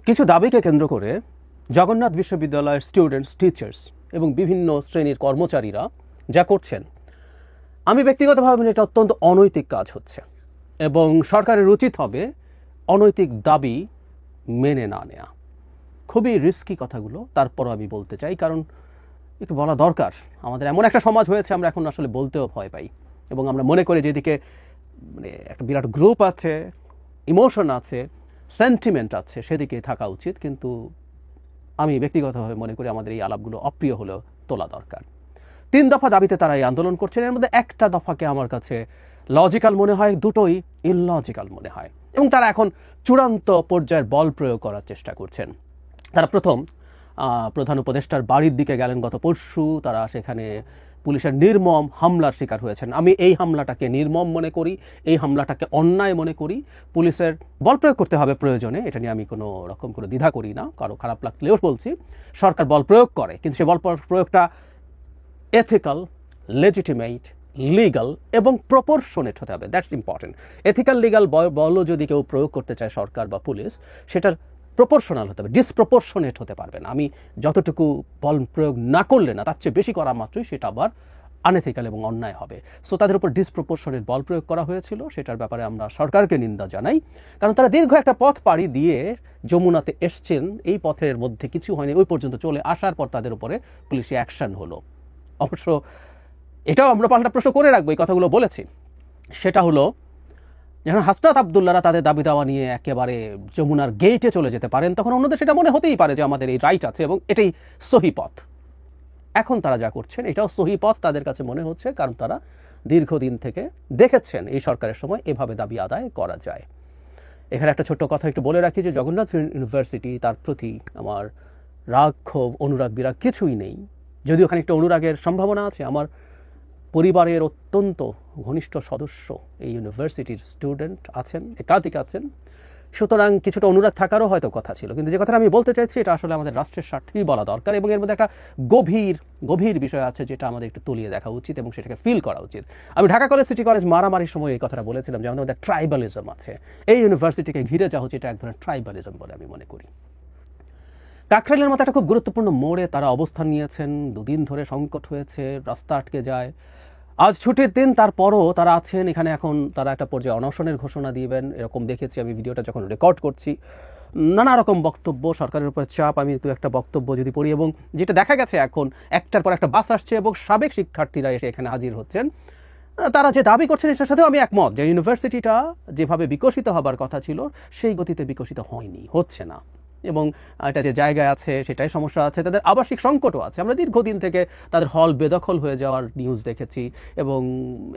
কিছু দাবিকে কেন্দ্র করে জগন্নাথ বিশ্ববিদ্যালয়ের স্টুডেন্টস, টিচার্স এবং বিভিন্ন শ্রেণীর কর্মচারীরা যা করছেন, আমি ব্যক্তিগতভাবে এটা অত্যন্ত অনৈতিক কাজ হচ্ছে এবং সরকারের উচিত হবে অনৈতিক দাবি মেনে না নেওয়া। খুবই রিস্কি কথাগুলো, তারপরও আমি বলতে চাই, কারণ একটু বলা দরকার। আমাদের এমন একটা সমাজ হয়েছে, আমরা এখন আসলে বলতেও ভয় পাই এবং আমরা মনে করি যেদিকে একটা বিরাট গ্রুপ আছে, ইমোশন আছে, সেন্টিমেন্ট আছে, সেদিকে থাকা উচিত। কিন্তু আমি ব্যক্তিগতভাবে মনে করি আমাদের এই আলাপগুলো অপ্রিয় হলেও তোলা দরকার। 3 দফা দাবিতে তারা এই আন্দোলন করছেন। এর মধ্যে একটা দফাকে আমার কাছে লজিক্যাল মনে হয়, দুটোই ইললজিক্যাল মনে হয় এবং তারা এখন চূড়ান্ত পর্যায়ের বল প্রয়োগ করার চেষ্টা করছেন। তারা প্রথম প্রধান উপদেষ্টার বাড়ির দিকে গেলেন গত পরশু। তারা সেখানে পুলিশের নির্মম হামলার শিকার হয়েছেন। আমি এই হামলাটাকে নির্মম মনে করি, এই হামলাটাকে অন্যায় মনে করি। পুলিশের বল প্রয়োগ করতে হবে প্রয়োজনে, এটা নিয়ে আমি কোনো রকম কোনো দ্বিধা করি না। কারো খারাপ লাগলেও বলছি, সরকার বল প্রয়োগ করে, কিন্তু সেই বল প্রয়োগটা এথিক্যাল, লেজিটিমেট, লিগাল এবং প্রপোর্শনেট হতে হবে। That's important. এথিক্যাল, লিগাল বলও যদি কেউ প্রয়োগ করতে চায় সরকার বা পুলিশ, সেটার প্রপোর্শনাল হতে হবে, ডিসপ্রপোর্শনেট হতে পারবে না। আমি যতটুকু বল প্রয়োগ না করলে না, তার চেয়ে বেশি করা মাত্রই সেটা আবার আনএথিক্যাল এবং অন্যায় হবে। সো তাদের উপর ডিসপ্রপোর্শনেট বল প্রয়োগ করা হয়েছিল, সেটার ব্যাপারে আমরা সরকারকে নিন্দা জানাই। কারণ তারা দীর্ঘ একটা পথ পাড়ি দিয়ে যমুনাতে এসছেন, এই পথের মধ্যে কিছু হয়নি, ওই পর্যন্ত চলে আসার পর তাদের উপরে পুলিশি অ্যাকশন হলো। অবশ্য এটাও আমরা পাল্টা প্রশ্ন করে রাখবো, এই কথাগুলো বলেছি। সেটা হলো, যখন হাসনাত আবদুল্লাহরা তাদের দাবি দাওয়া নিয়ে একেবারে যমুনার গেটে চলে যেতে পারেন, তখন অন্যদের সেটা মনে হতেই পারে যে আমাদের এই রাইট আছে এবং এটাই সহি পথ। এখন তারা যা করছেন এটাও সহি পথ তাদের কাছে মনে হচ্ছে, কারণ তারা দীর্ঘদিন থেকে দেখেছেন এই সরকারের সময় এভাবে দাবি আদায় করা যায়। এখানে একটা ছোট্ট কথা একটু বলে রাখি যে জগন্নাথ ইউনিভার্সিটি, তার প্রতি আমার রাগ, ক্ষোভ, অনুরাগ, বিরাগ কিছুই নেই। যদিও খানিকটা অনুরাগের সম্ভাবনা আছে। আমার পরিবারের অত্যন্ত ঘনিষ্ঠ সদস্য এই ইউনিভার্সিটির স্টুডেন্ট আছেন, একাধিক আছেন, সুতরাং কিছুটা অনুরাগ থাকারও হয়তো কথা ছিল। কিন্তু যে কথাটা আমি বলতে চাইছি, এটা আসলে আমাদের রাষ্ট্রের স্বার্থেই বলা দরকার এবং এর মধ্যে একটা গভীর বিষয় আছে যেটা আমাদের একটু তলিয়ে দেখা উচিত এবং সেটাকে ফিল করা উচিত। আমি ঢাকা কলেজ, সিটি কলেজ মারামারির সময় এই কথাটা বলেছিলাম যে আমাদের মধ্যে ট্রাইবালিজম আছে। এই ইউনিভার্সিটিকে ঘিরে যা হচ্ছে, এটা এক ধরনের ট্রাইবালিজম বলে আমি মনে করি। কাকরাইলের মতো একটা খুব গুরুত্বপূর্ণ মোড়ে তারা অবস্থান নিয়েছেন, 2 দিন ধরে সংকট হয়েছে, রাস্তা আটকে যায়। আজ ছুটির দিন, তারপরও তারা আছেন এখানে। এখন তারা একটা পর্যায়ে অনশনের ঘোষণা দিবেন, এরকম দেখেছি আমি ভিডিওটা যখন রেকর্ড করছি। নানা রকম বক্তব্য, সরকারের উপর চাপ। আমি দু একটা বক্তব্য যদি পড়ি, এবং যেটা দেখা গেছে এখন একটার পর একটা বাস আসছে এবং সাবেক শিক্ষার্থীরা এসে এখানে হাজির হচ্ছেন। তারা যে দাবি করছেন এটার সাথেও আমি একমত যে ইউনিভার্সিটিটা যেভাবে বিকশিত হবার কথা ছিল সেই গতিতে বিকশিত হয়নি, হচ্ছে না। এবং এটা যে জায়গায় আছে সেটাই সমস্যা আছে। তাদের আবাসিক সংকটও আছে। আমরা দীর্ঘদিন থেকে তাদের হল বেদখল হয়ে যাওয়ার নিউজ দেখেছি এবং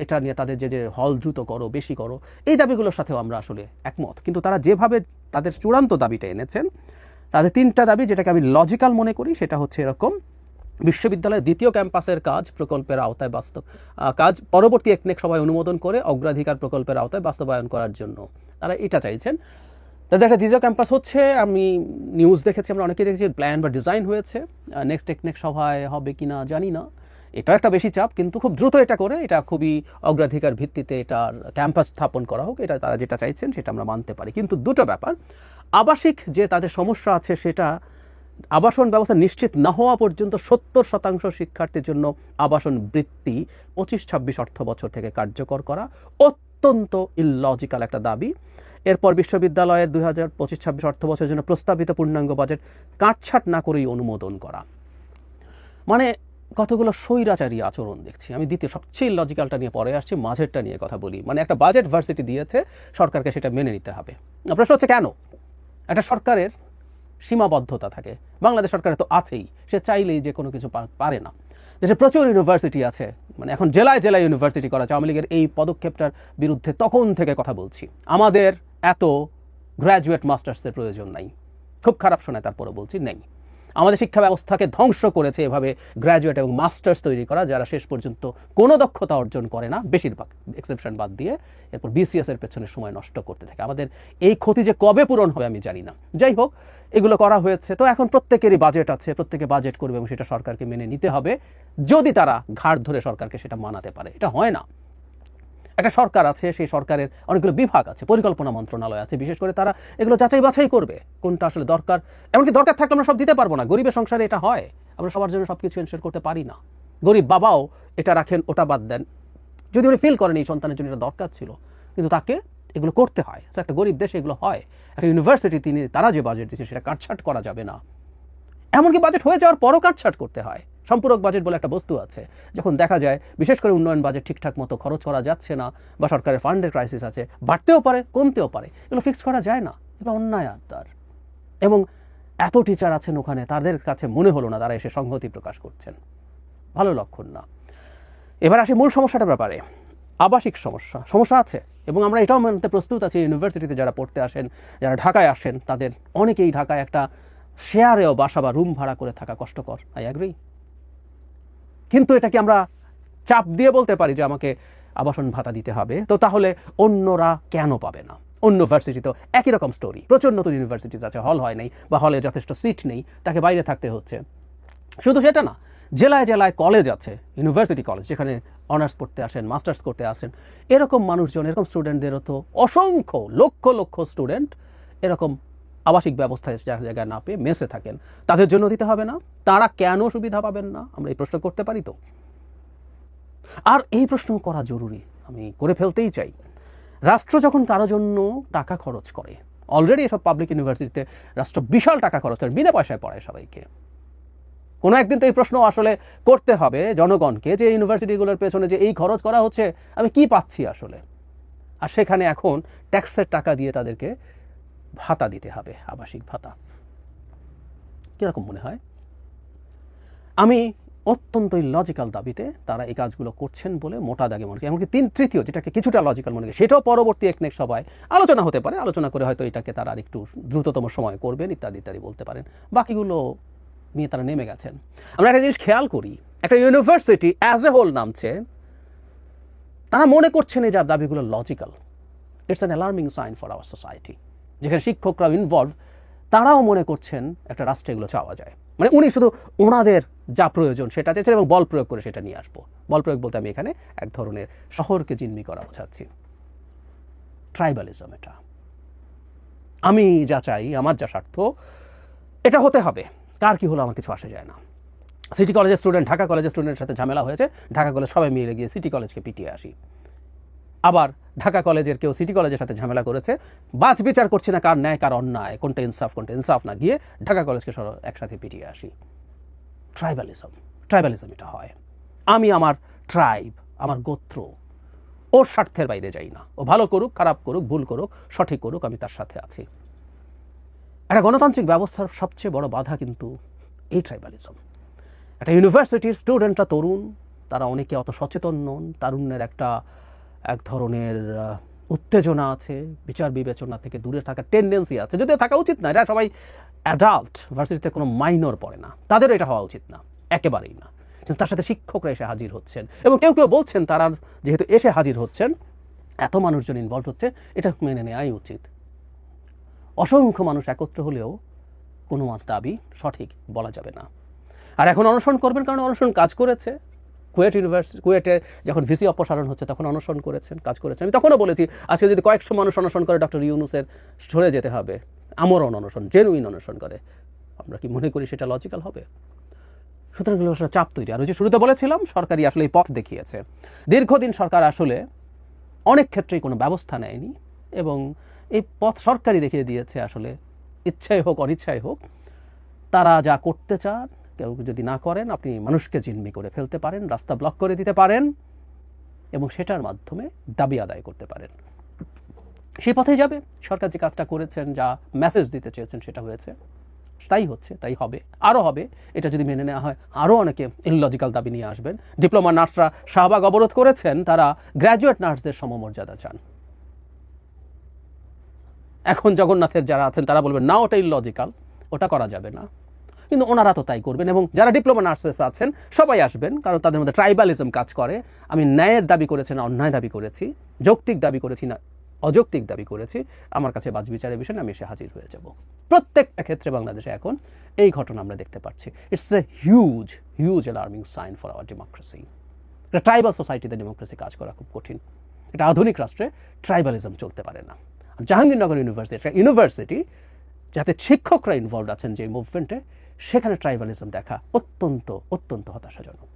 এটা নিয়ে তাদের যে হল দ্রুত করো, বেশি করো, এই দাবিগুলোর সাথেও আমরা আসলে একমত। কিন্তু তারা যেভাবে তাদের চূড়ান্ত দাবিটা এনেছেন, তাদের 3টা দাবি, যেটাকে আমি লজিক্যাল মনে করি, সেটা হচ্ছে এরকম: বিশ্ববিদ্যালয়ের 2য় ক্যাম্পাসের কাজ প্রকল্পের আওতায় কাজ পরবর্তী একনেক সভায় অনুমোদন করে অগ্রাধিকার প্রকল্পের আওতায় বাস্তবায়ন করার জন্য তারা এটা চাইছেন। তাদের একটা 2য় ক্যাম্পাস হচ্ছে, আমি নিউজ দেখেছি, আমরা অনেকে দেখেছি, প্ল্যান বা ডিজাইন হয়েছে, নেক্সট একনেক সভায় হবে কিনা জানি না। এটা একটা বেশি চাপ, কিন্তু খুব দ্রুত এটা করে, এটা খুবই অগ্রাধিকার ভিত্তিতে এটার ক্যাম্পাস স্থাপন করা হোক, এটা তারা যেটা চাইছেন সেটা আমরা মানতে পারি। কিন্তু দুটো ব্যাপার, আবাসিক যে তাদের সমস্যা আছে, সেটা আবাসন ব্যবস্থা নিশ্চিত না হওয়া পর্যন্ত 70% শিক্ষার্থীর জন্য আবাসন বৃত্তি 25-26 অর্থ বছর থেকে কার্যকর করা অত্যন্ত ইললজিক্যাল একটা দাবি। এরপর বিশ্ববিদ্যালয়ের 2025-26 অর্থ বছরের জন্য প্রস্তাবিত পূর্ণাঙ্গ বাজেট কাটছাট না করেই অনুমোদন করা। মানে কতগুলো স্বৈরাচারী আচরণ দেখছি। আমি দ্বিতীয় সবচেয়ে ইললজিক্যালটা নিয়ে পরে আসছি, মাঝেরটা নিয়ে কথা বলি। মানে একটা বাজেট ভার্সিটি দিয়েছে, সরকারকে সেটা মেনে নিতে হবে। প্রশ্ন হচ্ছে কেন? একটা সরকারের সীমাবদ্ধতা থাকে, বাংলাদেশ সরকারের তো আছেই, সে চাইলেই যে কোনো কিছু পারে না। দেশে প্রচুর ইউনিভার্সিটি আছে, মানে এখন জেলায় জেলায় ইউনিভার্সিটি করা আছে। আওয়ামী লীগের এই পদক্ষেপটার বিরুদ্ধে তখন থেকে কথা বলছি। আমাদের এত গ্র্যাজুয়েট মাস্টার্সের প্রয়োজন নাই, খুব খারাপ শোনায়, তারপরে বলছি নেই। আমাদের শিক্ষা ব্যবস্থাকে ধ্বংস করেছে এভাবে গ্র্যাজুয়েট এবং মাস্টার্স তৈরি করা, যারা শেষ পর্যন্ত কোনো দক্ষতা অর্জন করে না, বেশিরভাগ এক্সেপশন বাদ দিয়ে। এরপর বিসিএস এর পেছনে সময় নষ্ট করতে থাকে। আমাদের এই ক্ষতি যে কবে পূরণ হবে আমি জানি না। যাই হোক, এগুলো করা হয়েছে, তো এখন প্রত্যেকেরই বাজেট আছে, প্রত্যেকে বাজেট করবে এবং সেটা সরকারকে মেনে নিতে হবে, যদি তারা ঘাড় ধরে সরকারকে সেটা মানাতে পারে। এটা হয় না। একটা সরকার আছে, সেই সরকারের অনেকগুলো বিভাগ আছে, পরিকল্পনা মন্ত্রণালয় আছে, বিশেষ করে তারা এগুলো যাচাই বাছাই করবে কোনটা আসলে দরকার। এমনকি দরকার থাকলে আমরা সব দিতে পারবো না, গরিবের সংসারে এটা হয়, আমরা সবার জন্য সবকিছু এনশিওর করতে পারি না। গরিব বাবাও এটা রাখেন, ওটা বাদ দেন, যদি উনি ফিল করেন এই সন্তানের জন্য এটা দরকার ছিল, কিন্তু তাকে এগুলো করতে হয়। একটা গরিব দেশে এগুলো হয়। একটা ইউনিভার্সিটি তারা যে বাজেট দিচ্ছে সেটা কাটছাট করা যাবে না। এমনকি বাজেট হয়ে যাওয়ার পরও কাটছাট করতে হয়। সম্পূরক বাজেট বলে একটা বস্তু আছে, যখন দেখা যায় বিশেষ করে উন্নয়ন বাজেট ঠিকঠাক মতো খরচ করা যাচ্ছে না, বা সরকারের ফান্ডের ক্রাইসিস আছে, বাড়তেও পারে কমতেও পারে, এগুলো ফিক্স করা যায় না, এগুলো অন্যায় আবদার। এবং এত টিচার আছেন ওখানে, তাদের কাছে মনে হলো না তারা এসে সংহতি প্রকাশ করছেন, ভালো লক্ষণ না। এবার আসি মূল সমস্যাটার ব্যাপারে। আবাসিক সমস্যা আছে, এবং আমরা এটাও মানতে প্রস্তুত আছি ইউনিভার্সিটিতে যারা পড়তে আসেন, যারা ঢাকায় আসেন, তাদের অনেকেই ঢাকায় একটা শেয়ারেও বাসা বা রুম ভাড়া করে থাকা কষ্টকর, আই অ্যাগ্রি। কিন্তু এটা কি আমরা চাপ দিয়ে বলতে পারি যে আমাকে আবাসন ভাতা দিতে হবে? তো তাহলে অন্যরা কেন পাবে না? অন্য ভার্সিটিতেও একই রকম স্টোরি। প্রচুর নতুন ইউনিভার্সিটিজ আছে, হল হয় নাই বা হলে যথেষ্ট সিট নেই, তাকে বাইরে থাকতে হচ্ছে। শুধু সেটা না, জেলায় জেলায় কলেজ আছে, ইউনিভার্সিটি কলেজ, যেখানে অনার্স পড়তে আসেন, মাস্টার্স করতে আসেন। এরকম মানুষজন, এরকম স্টুডেন্টদেরও তো অসংখ্য লক্ষ লক্ষ স্টুডেন্ট এরকম আবাসিক ব্যবস্থায় জায়গায় না পেয়ে মেসে থাকেন। তাদের জন্য দিতে হবে না? তারা কেন সুবিধা পাবেন না? আমরা এই প্রশ্ন করতে পারি তো। আর এই প্রশ্ন করা জরুরি, আমি করে ফেলতেই চাই। রাষ্ট্র যখন কারো জন্য টাকা খরচ করে, অলরেডি এসব পাবলিক ইউনিভার্সিটিতে রাষ্ট্র বিশাল টাকা খরচ করে, বিনা পয়সায় পড়ায় সবাইকে। কোনো একদিন তো এই প্রশ্ন আসলে করতে হবে জনগণকে, যে ইউনিভার্সিটিগুলোর পেছনে যে এই খরচ করা হচ্ছে, আমি কি পাচ্ছি আসলে? আর সেখানে এখন ট্যাক্সের টাকা দিয়ে তাদেরকে ভাতা দিতে হবে, আবাসিক ভাতা। কিরকম মনে হয়? আমি অত্যন্ত লজিক্যাল দাবিতে তারা এই কাজগুলো করছেন বলে মোটা দাগে মনে করি। এমনকি 3/3 যেটাকে কিছুটা লজিক্যাল মনে করি, সেটাও পরবর্তী একনেক সভায় আলোচনা হতে পারে, আলোচনা করে হয়তো এটাকে তারা আর একটু দ্রুততম সময় করবেন, ইত্যাদি ইত্যাদি বলতে পারেন। বাকিগুলো নিয়ে তারা নেমে গেছেন। আমরা একটা জিনিস খেয়াল করি, একটা ইউনিভার্সিটি অ্যাজ এ হোল নামছে, তারা মনে করছেন এই যা দাবিগুলো logical. It's an alarming sign for our society. যেখানে শিক্ষকরাও ইনভলভ, তারাও মনে করছেন একটা রাষ্ট্রে এগুলো চাওয়া যায়। মানে উনি শুধু ওনাদের যা প্রয়োজন সেটা চাইছেন এবং বল প্রয়োগ করে সেটা নিয়ে আসবো। বল প্রয়োগ বলতে আমি এখানে এক ধরনের শহরকে জিম্মি করা বোঝাচ্ছি। ট্রাইবালিজম এটা। আমি যা চাই, আমার যা স্বার্থ, এটা হতে হবে। কার কি হলো আমার কিছু আসে যায় না। সিটি কলেজের স্টুডেন্ট ঢাকা কলেজের স্টুডেন্টের সাথে ঝামেলা হয়েছে, ঢাকা কলেজ সবাই মিলে গিয়ে সিটি কলেজকে পিটিয়ে আসি। আবার ঢাকা কলেজের কেউ সিটি কলেজের সাথে ঝামেলা করেছে, বাছ বিচার করছি না কার ন্যায় কার অন্যায়, কোনটা ইনসাফ না, গিয়ে ঢাকা কলেজকে একসাথে পিটিয়ে আসি। ট্রাইবালিজম এটা হয়। আমি আমার ট্রাইব, আমার গোত্র, ওর স্বার্থের বাইরে যাই না। ও ভালো করুক, খারাপ করুক, ভুল করুক, সঠিক করুক, আমি তার সাথে আছি। একটা গণতান্ত্রিক ব্যবস্থার সবচেয়ে বড় বাধা কিন্তু এই ট্রাইবালিজম। একটা ইউনিভার্সিটির স্টুডেন্টরা তরুণ, তারা অনেকে অত সচেতন নন, তারুণ্যের এক ধরনের উত্তেজনা আছে, বিচার বিবেচনা থেকে দূরে থাকার টেন্ডেন্সি আছে, যদিও থাকা উচিত না। এরা সবাই অ্যাডাল্ট, ভার্সিটিতে কোনো মাইনর পড়ে না, তাদের এটা হওয়া উচিত না, একেবারেই না। কিন্তু তার সাথে শিক্ষকরা এসে হাজির হচ্ছেন, এবং কেউ কেউ বলছেন তারা যেহেতু এসে হাজির হচ্ছেন, এত মানুষজন ইনভলভ হচ্ছে, এটা মেনে নেওয়াই উচিত। অসংখ্য মানুষ একত্র হলেও কোনো দাবি সঠিক বলা যাবে না। আর এখন অনশন করবেন, কারণ অনশন কাজ করেছে। কুয়েটে যখন ভিসি অপসারণ হচ্ছে তখন অনশন করেছেন, কাজ করেছেন। আমি তখনও বলেছি আজকে যদি কয়েকশো মানুষ অনশন করে ডক্টর ইউনূসের সরে যেতে হবে। আমরণ অনশন, জেনুইন অনশন করে, আমরা কি মনে করি সেটা লজিক্যাল হবে? সুতরাং চাপ তৈরি। আর ওই যে শুরুতে বলেছিলাম, সরকারই আসলে এই পথ দেখিয়েছে। দীর্ঘদিন সরকার আসলে অনেক ক্ষেত্রেই কোনো ব্যবস্থা নেয়নি, এবং এই পথ সরকারই দেখিয়ে দিয়েছে। আসলে ইচ্ছাই হোক অনিচ্ছাই হোক, তারা যা করতে চান, কেউ যদি না করেন, আপনি মানুষকে জিম্মি করে ফেলতে পারেন, রাস্তা ব্লক করে দিতে পারেন, এবং সেটার মাধ্যমে দাবি আদায় করতে পারেন। সেই পথেই যাবে সরকার। যে কাজটা করেছেন, যা মেসেজ দিতে চেয়েছেন, সেটা হয়েছে, তাই হচ্ছে, তাই হবে, আরও হবে। এটা যদি মেনে নেওয়া হয়, আরও অনেকে ইললজিক্যাল দাবি নিয়ে আসবেন। ডিপ্লোমা নার্সরা শাহবাগ অবরোধ করেছেন, তারা গ্র্যাজুয়েট নার্সদের সমমর্যাদা চান। এখন জগন্নাথের যারা আছেন তারা বলবেন না, ওটা ইললজিক্যাল, ওটা করা যাবে না। কিন্তু ওনারা তো তাই করবেন, এবং যারা ডিপ্লোমা নার্সেস আছেন সবাই আসবেন, কারণ তাদের মধ্যে ট্রাইবালিজম কাজ করে। আমি ন্যায়ের দাবি করেছি না অন্যায় দাবি করেছি, যৌক্তিক দাবি করেছি না অযৌক্তিক দাবি করেছি, আমার কাছে বাজ বিচারের বিষয়ে আমি এসে হাজির হয়ে যাব। প্রত্যেকটা ক্ষেত্রে বাংলাদেশে এখন এই ঘটনা আমরা দেখতে পাচ্ছি। It's a huge alarming sign for our democracy. একটা ট্রাইবাল সোসাইটিতে ডেমোক্রেসি কাজ করা খুব কঠিন, এটা আধুনিক রাষ্ট্রে ট্রাইবালিজম চলতে পারে না। জাহাঙ্গীরনগর ইউনিভার্সিটি একটা ইউনিভার্সিটি যাতে শিক্ষকরা ইনভলভ আছেন যে মুভমেন্টে, সেখানে ট্রাইবালিজম দেখা অত্যন্ত অত্যন্ত হতাশাজনক।